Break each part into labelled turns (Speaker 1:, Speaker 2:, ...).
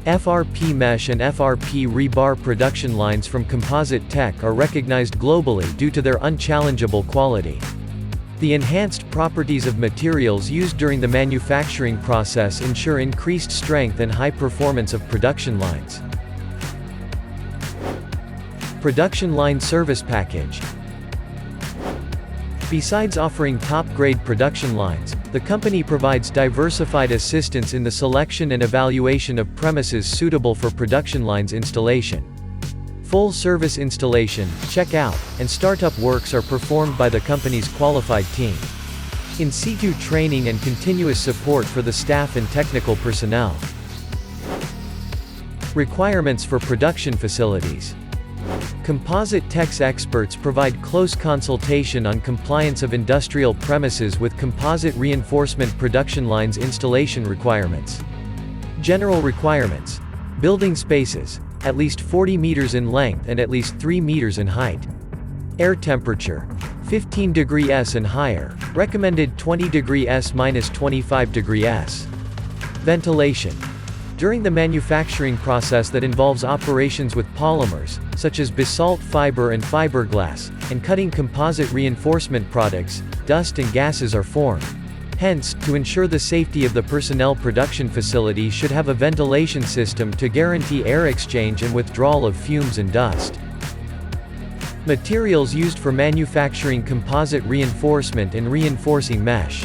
Speaker 1: FRP mesh and FRP rebar production lines from Composite Tech are recognized globally due to their unchallengeable quality. The enhanced properties of materials used during the manufacturing process ensure increased strength and high performance of production lines. Production Line Service Package. Besides offering top-grade production lines, the company provides diversified assistance in the selection and evaluation of premises suitable for production lines installation. Full-service installation, check-out, and startup works are performed by the company's qualified team. In-situ training and continuous support for the staff and technical personnel. Requirements for production facilities. Composite Tech's experts provide close consultation on compliance of industrial premises with composite reinforcement production lines installation requirements. General requirements. Building spaces, at least 40 meters in length and at least 3 meters in height. Air temperature, 15 degrees S and higher, recommended 20 degrees S minus 25 degrees S. Ventilation. During the manufacturing process that involves operations with polymers, such as basalt fiber and fiberglass, and cutting composite reinforcement products, dust and gases are formed. Hence, to ensure the safety of the personnel, production facility should have a ventilation system to guarantee air exchange and withdrawal of fumes and dust. Materials used for manufacturing composite reinforcement and reinforcing mesh.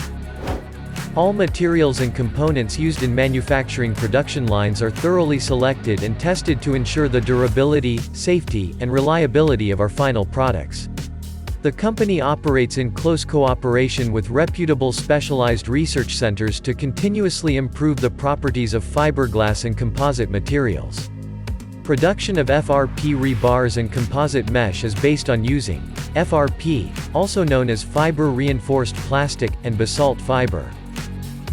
Speaker 1: All materials and components used in manufacturing production lines are thoroughly selected and tested to ensure the durability, safety, and reliability of our final products. The company operates in close cooperation with reputable specialized research centers to continuously improve the properties of fiberglass and composite materials. Production of FRP rebars and composite mesh is based on using FRP, also known as fiber-reinforced plastic, and basalt fiber.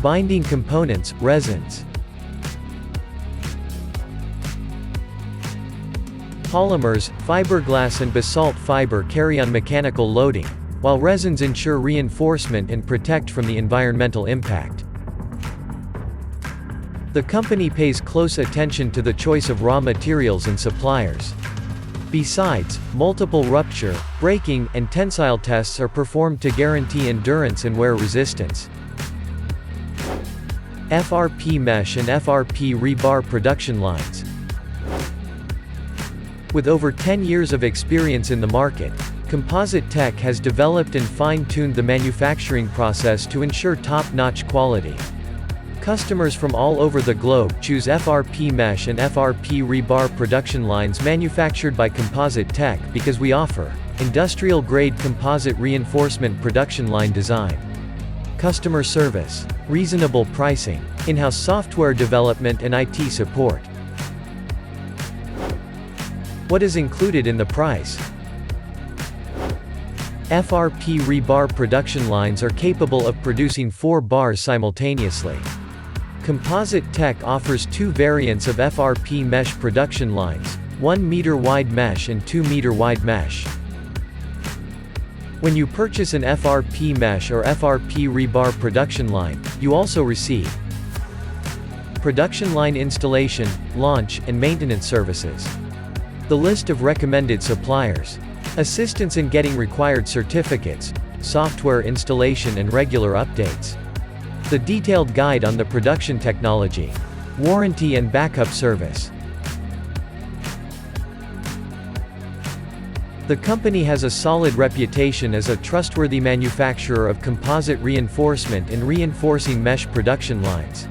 Speaker 1: Binding components, resins. Polymers, fiberglass and basalt fiber carry on mechanical loading, while resins ensure reinforcement and protect from the environmental impact. The company pays close attention to the choice of raw materials and suppliers. Besides, multiple rupture, breaking, and tensile tests are performed to guarantee endurance and wear resistance. FRP mesh and FRP rebar production lines. With over 10 years of experience in the market, Composite Tech has developed and fine-tuned the manufacturing process to ensure top-notch quality. Customers from all over the globe choose FRP mesh and FRP rebar production lines manufactured by Composite Tech because we offer industrial-grade composite reinforcement production line design. Customer service, reasonable pricing, in-house software development and IT support. What is included in the price? FRP rebar production lines are capable of producing 4 bars simultaneously. Composite Tech offers 2 variants of FRP mesh production lines, 1 meter wide mesh and 2 meter wide mesh. When you purchase an FRP mesh or FRP rebar production line, you also receive production line installation, launch, and maintenance services. The list of recommended suppliers. Assistance in getting required certificates, software installation and regular updates. The detailed guide on the production technology. Warranty and backup service. The company has a solid reputation as a trustworthy manufacturer of composite reinforcement and reinforcing mesh production lines.